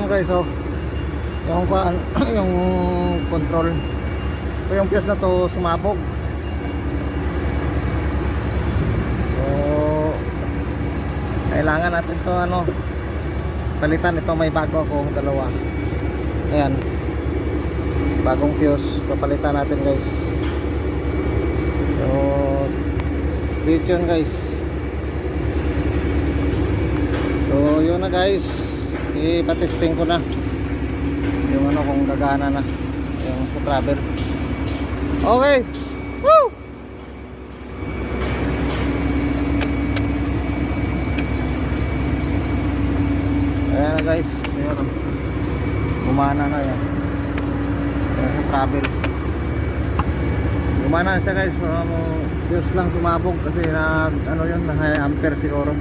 guys, oh. Yung yung control. So yung fuse na to sumabog. So kailangan natin to palitan. Ito may bago akong dalawa. Ayan, bagong fuse, papalitan natin guys. So stay tuned guys. So yun na guys, ipatesting ko na yung kung gagana na yung subscriber. Okay, woo! Ayan na guys, ayan, gumana na yan yung subscriber. Gumana na siya guys. Fuse lang sumabog kasi yun, na high ampere siguro.